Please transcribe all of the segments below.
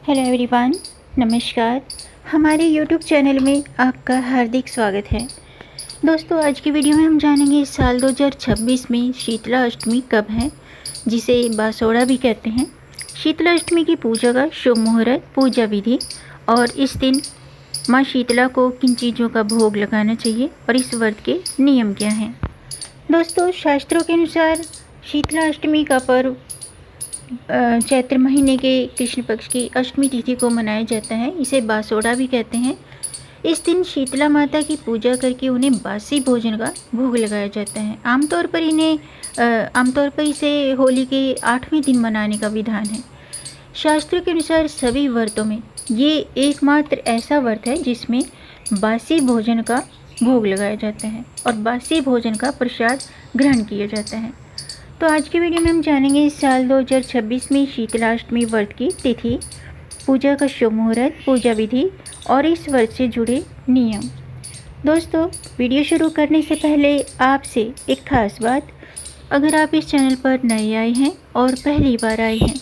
Hello everyone, नमस्कार। हमारे YouTube channel में आपका हार्दिक स्वागत है। दोस्तों, आज की वीडियो में हम जानेंगे साल 2026 में शीतला अष्टमी कब है, जिसे बासोड़ा भी कहते हैं। शीतला अष्टमी की पूजा का शुभ मुहूर्त, पूजा विधि और इस दिन माँ शीतला को किन चीज़ों का भोग लगाना चाहिए और इस व्रत के नियम क्या हैं। दोस्तों, शास्त्रों के अनुसार शीतला अष्टमी का पर्व चैत्र महीने के कृष्ण पक्ष की अष्टमी तिथि को मनाया जाता है। इसे बासोड़ा भी कहते हैं। इस दिन शीतला माता की पूजा करके उन्हें बासी भोजन का भोग लगाया जाता है। आमतौर पर इसे होली के 8वें दिन मनाने का विधान है। शास्त्रों के अनुसार सभी व्रतों में ये एकमात्र ऐसा व्रत है जिसमें बासी भोजन का भोग लगाया जाता है और बासी भोजन का प्रसाद ग्रहण किया जाता है। तो आज की वीडियो में हम जानेंगे इस साल 2026 में शीतलाष्टमी व्रत की तिथि, पूजा का शुभ मुहूर्त, पूजा विधि और इस व्रत से जुड़े नियम। दोस्तों, वीडियो शुरू करने से पहले आपसे एक खास बात, अगर आप इस चैनल पर नए आए हैं और पहली बार आए हैं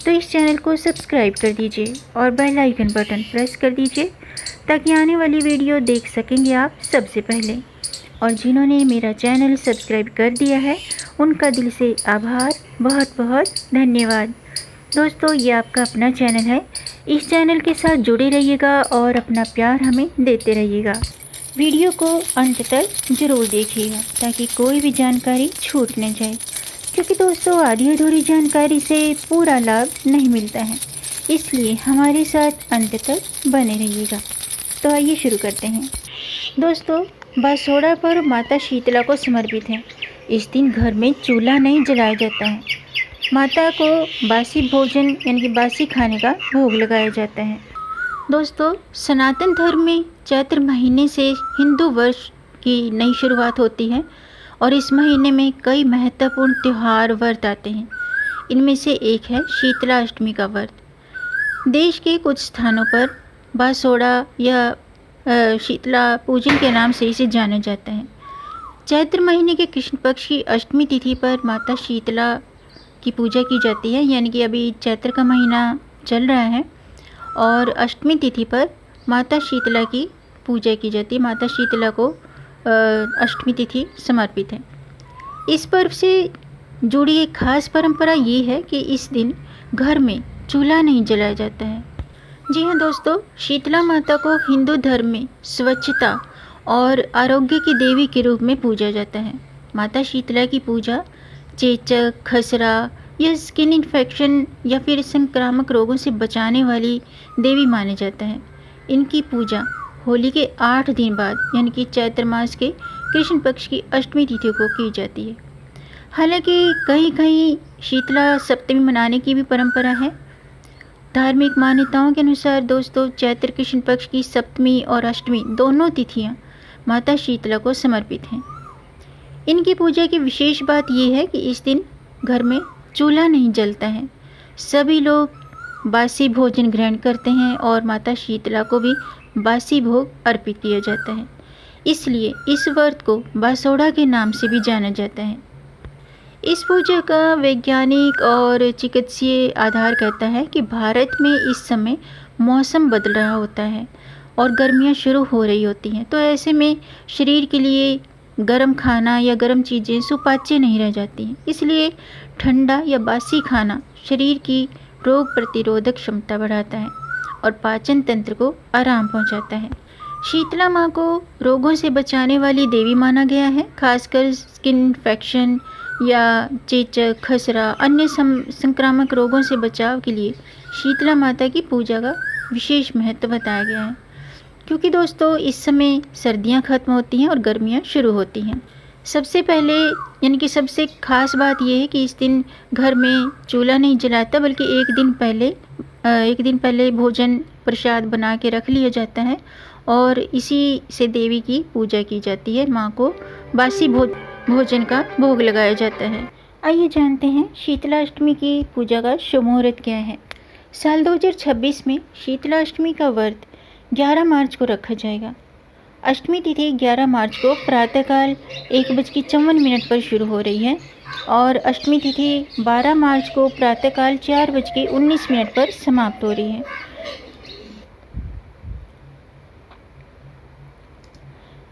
तो इस चैनल को सब्सक्राइब कर दीजिए और बेल आइकन बटन प्रेस कर दीजिए ताकि आने वाली वीडियो देख सकेंगे आप सबसे पहले। और जिन्होंने मेरा चैनल सब्सक्राइब कर दिया है उनका दिल से आभार, बहुत बहुत धन्यवाद। दोस्तों, ये आपका अपना चैनल है, इस चैनल के साथ जुड़े रहिएगा और अपना प्यार हमें देते रहिएगा। वीडियो को अंत तक ज़रूर देखिएगा ताकि कोई भी जानकारी छूट न जाए, क्योंकि दोस्तों आधी अधूरी जानकारी से पूरा लाभ नहीं मिलता है, इसलिए हमारे साथ अंत तक बने रहिएगा। तो आइए शुरू करते हैं। दोस्तों, बासोड़ा पर्व माता शीतला को समर्पित है। इस दिन घर में चूल्हा नहीं जलाया जाता है। माता को बासी भोजन यानी कि बासी खाने का भोग लगाया जाता है। दोस्तों, सनातन धर्म में चैत्र महीने से हिंदू वर्ष की नई शुरुआत होती है और इस महीने में कई महत्वपूर्ण त्यौहार व्रत आते हैं। इनमें से एक है शीतला अष्टमी का व्रत। देश के कुछ स्थानों पर बासोड़ा या शीतला पूजन के नाम से इसे जाना जाता है। चैत्र महीने के कृष्ण पक्ष की अष्टमी तिथि पर माता शीतला की पूजा की जाती है, यानी कि अभी चैत्र का महीना चल रहा है और अष्टमी तिथि पर माता शीतला की पूजा की जाती है। माता शीतला को अष्टमी तिथि समर्पित है। इस पर्व से जुड़ी एक खास परंपरा ये है कि इस दिन घर में चूल्हा नहीं जलाया जाता है। जी हाँ दोस्तों, शीतला माता को हिंदू धर्म में स्वच्छता और आरोग्य की देवी के रूप में पूजा जाता है। माता शीतला की पूजा चेचक, खसरा या स्किन इन्फेक्शन या फिर संक्रामक रोगों से बचाने वाली देवी माने जाता है। इनकी पूजा होली के 8 दिन बाद यानी कि चैत्र मास के कृष्ण पक्ष की अष्टमी तिथि को की जाती है। हालांकि कहीं कहीं शीतला सप्तमी मनाने की भी परंपरा है। धार्मिक मान्यताओं के अनुसार दोस्तों, चैत्र कृष्ण पक्ष की सप्तमी और अष्टमी दोनों तिथियां माता शीतला को समर्पित हैं। इनकी पूजा की विशेष बात यह है कि इस दिन घर में चूल्हा नहीं जलता है। सभी लोग बासी भोजन ग्रहण करते हैं और माता शीतला को भी बासी भोग अर्पित किया जाता है। इसलिए इस व्रत को बासोड़ा के नाम से भी जाना जाता है। इस पूजा का वैज्ञानिक और चिकित्सीय आधार कहता है कि भारत में इस समय मौसम बदल रहा होता है और गर्मियां शुरू हो रही होती हैं, तो ऐसे में शरीर के लिए गर्म खाना या गर्म चीज़ें सुपाच्य नहीं रह जाती हैं। इसलिए ठंडा या बासी खाना शरीर की रोग प्रतिरोधक क्षमता बढ़ाता है और पाचन तंत्र को आराम पहुंचाता है। शीतला माँ को रोगों से बचाने वाली देवी माना गया है। खासकर स्किन इन्फेक्शन या चेचक, खसरा, अन्य संक्रामक रोगों से बचाव के लिए शीतला माता की पूजा का विशेष महत्व बताया गया है, क्योंकि दोस्तों इस समय सर्दियां खत्म होती हैं और गर्मियां शुरू होती हैं। सबसे पहले यानी कि सबसे खास बात यह है कि इस दिन घर में चूल्हा नहीं जलाता, बल्कि एक दिन पहले भोजन प्रसाद बना के रख लिया जाता है और इसी से देवी की पूजा की जाती है। माँ को बासी भोजन का भोग लगाया जाता है। आइए जानते हैं शीतला अष्टमी की पूजा का शुभ मुहूर्त क्या है। साल 2026 में शीतला अष्टमी का व्रत 11 मार्च को रखा जाएगा। अष्टमी तिथि 11 मार्च को प्रातःकाल 1:54 पर शुरू हो रही है और अष्टमी तिथि 12 मार्च को प्रातःकाल 4:19 पर समाप्त हो रही है।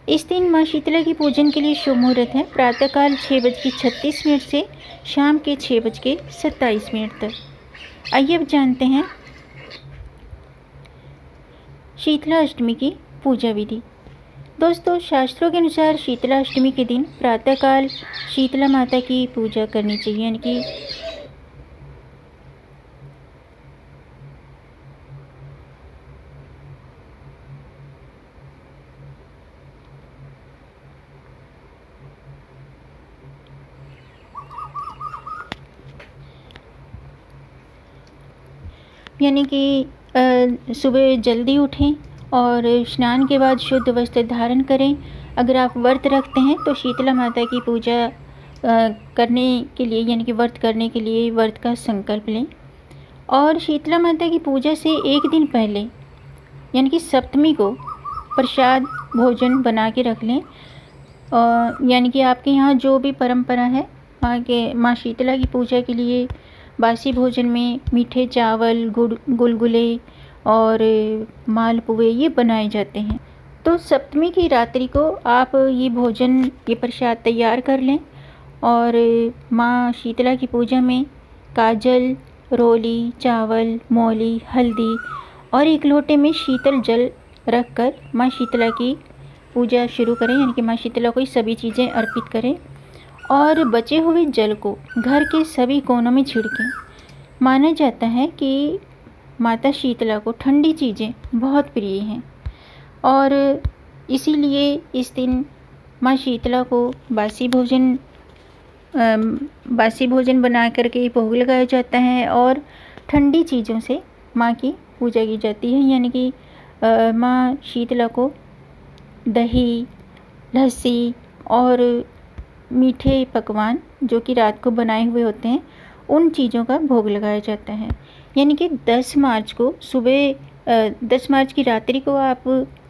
इस दिन माँ शीतला की पूजन के लिए शुभ मुहूर्त है प्रातःकाल 6:36 से शाम के 6:27 तक। आइए अब जानते हैं शीतला अष्टमी की पूजा विधि। दोस्तों, शास्त्रों के अनुसार शीतला अष्टमी के दिन प्रातःकाल शीतला माता की पूजा करनी चाहिए, यानी कि सुबह जल्दी उठें और स्नान के बाद शुद्ध वस्त्र धारण करें। अगर आप व्रत रखते हैं तो शीतला माता की पूजा करने के लिए, यानी कि व्रत करने के लिए व्रत का संकल्प लें। और शीतला माता की पूजा से एक दिन पहले, यानी कि सप्तमी को, प्रसाद भोजन बना के रख लें। यानी कि आपके यहाँ जो भी परंपरा है, माँ शीतला की पूजा के लिए बासी भोजन में मीठे चावल, गुलगुले और मालपुए ये बनाए जाते हैं। तो सप्तमी की रात्रि को आप ये भोजन, ये प्रसाद तैयार कर लें और माँ शीतला की पूजा में काजल, रोली, चावल, मौली, हल्दी और एक लोटे में शीतल जल रखकर माँ शीतला की पूजा शुरू करें, यानी कि माँ शीतला को ये सभी चीज़ें अर्पित करें और बचे हुए जल को घर के सभी कोनों में छिड़कें। माना जाता है कि माता शीतला को ठंडी चीज़ें बहुत प्रिय हैं और इसीलिए इस दिन माँ शीतला को बासी भोजन बना करके भोग लगाया जाता है और ठंडी चीज़ों से माँ की पूजा की जाती है। यानी कि माँ शीतला को दही, लस्सी और मीठे पकवान जो कि रात को बनाए हुए होते हैं, उन चीज़ों का भोग लगाया जाता है। यानी कि 10 मार्च को सुबह 10 मार्च की रात्रि को आप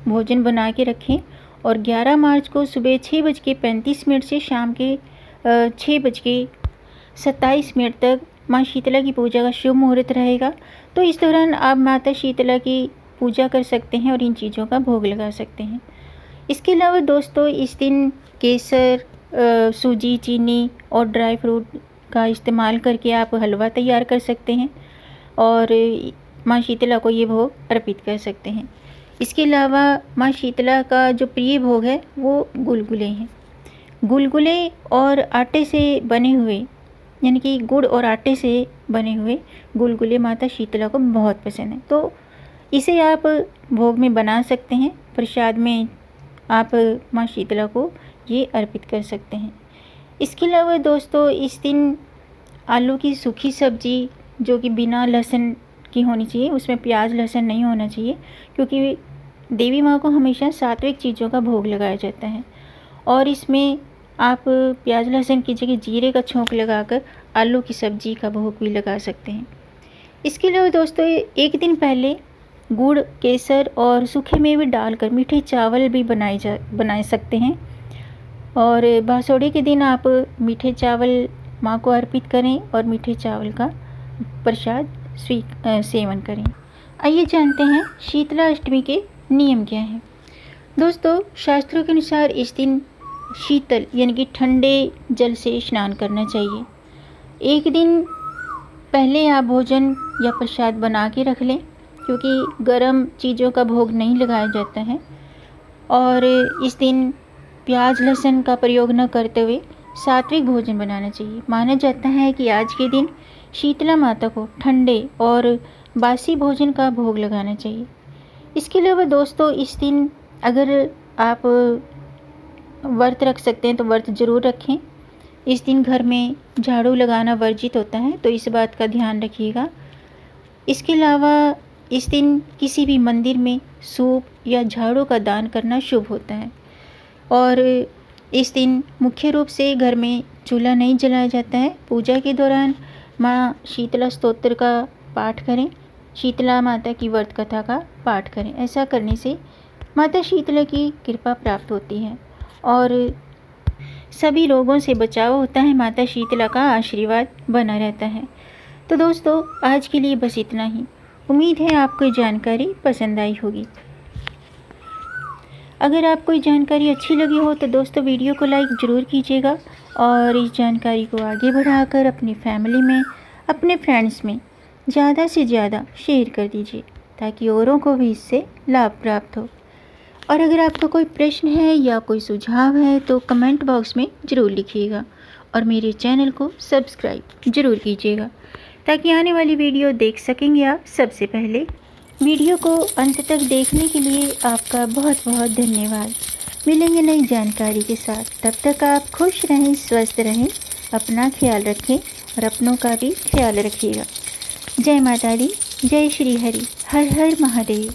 भोजन बना के रखें और 11 मार्च को सुबह 6:35 से शाम के 6:27 तक माँ शीतला की पूजा का शुभ मुहूर्त रहेगा। तो इस दौरान आप माता शीतला की पूजा कर सकते हैं और इन चीज़ों का भोग लगा सकते हैं। इसके अलावा दोस्तों, इस दिन केसर, सूजी, चीनी और ड्राई फ्रूट का इस्तेमाल करके आप हलवा तैयार कर सकते हैं और माँ शीतला को ये भोग अर्पित कर सकते हैं। इसके अलावा माँ शीतला का जो प्रिय भोग है वो गुलगुले हैं। गुलगुले और आटे से बने हुए, यानी कि गुड़ और आटे से बने हुए गुलगुले माता शीतला को बहुत पसंद है, तो इसे आप भोग में बना सकते हैं। प्रसाद में आप माँ शीतला को ये अर्पित कर सकते हैं। इसके अलावा दोस्तों, इस दिन आलू की सूखी सब्जी जो कि बिना लहसुन की होनी चाहिए, उसमें प्याज लहसुन नहीं होना चाहिए, क्योंकि देवी माँ को हमेशा सात्विक चीज़ों का भोग लगाया जाता है और इसमें आप प्याज लहसुन की जगह जीरे का छोंक लगाकर आलू की सब्जी का भोग भी लगा सकते हैं। इसके अलावा दोस्तों, एक दिन पहले गुड़, केसर और सूखे मेवे डालकर मीठे चावल भी बनाए सकते हैं और बासोड़ी के दिन आप मीठे चावल माँ को अर्पित करें और मीठे चावल का प्रसाद सेवन करें। आइए जानते हैं शीतला अष्टमी के नियम क्या हैं। दोस्तों, शास्त्रों के अनुसार इस दिन शीतल यानी कि ठंडे जल से स्नान करना चाहिए। एक दिन पहले आप भोजन या प्रसाद बना के रख लें, क्योंकि गर्म चीज़ों का भोग नहीं लगाया जाता है और इस दिन प्याज लहसुन का प्रयोग न करते हुए सात्विक भोजन बनाना चाहिए। माना जाता है कि आज के दिन शीतला माता को ठंडे और बासी भोजन का भोग लगाना चाहिए। इसके अलावा दोस्तों, इस दिन अगर आप व्रत रख सकते हैं तो व्रत ज़रूर रखें। इस दिन घर में झाड़ू लगाना वर्जित होता है, तो इस बात का ध्यान रखिएगा। इसके अलावा इस दिन किसी भी मंदिर में सूप या झाड़ू का दान करना शुभ होता है और इस दिन मुख्य रूप से घर में चूल्हा नहीं जलाया जाता है। पूजा के दौरान माँ शीतला स्तोत्र का पाठ करें, शीतला माता की व्रत कथा का पाठ करें। ऐसा करने से माता शीतला की कृपा प्राप्त होती है और सभी रोगों से बचाव होता है। माता शीतला का आशीर्वाद बना रहता है। तो दोस्तों, आज के लिए बस इतना ही। उम्मीद है आपको जानकारी पसंद आई होगी। अगर आपको ये जानकारी अच्छी लगी हो तो दोस्तों वीडियो को लाइक ज़रूर कीजिएगा और इस जानकारी को आगे बढ़ाकर अपनी फैमिली में, अपने फ्रेंड्स में ज़्यादा से ज़्यादा शेयर कर दीजिए ताकि औरों को भी इससे लाभ प्राप्त हो। और अगर आपका कोई प्रश्न है या कोई सुझाव है तो कमेंट बॉक्स में ज़रूर लिखिएगा और मेरे चैनल को सब्सक्राइब ज़रूर कीजिएगा ताकि आने वाली वीडियो देख सकेंगे आप सबसे पहले। वीडियो को अंत तक देखने के लिए आपका बहुत बहुत धन्यवाद। मिलेंगे नई जानकारी के साथ, तब तक आप खुश रहें, स्वस्थ रहें, अपना ख्याल रखें और अपनों का भी ख्याल रखिएगा। जय माता दी, जय श्री हरि, हर हर महादेव।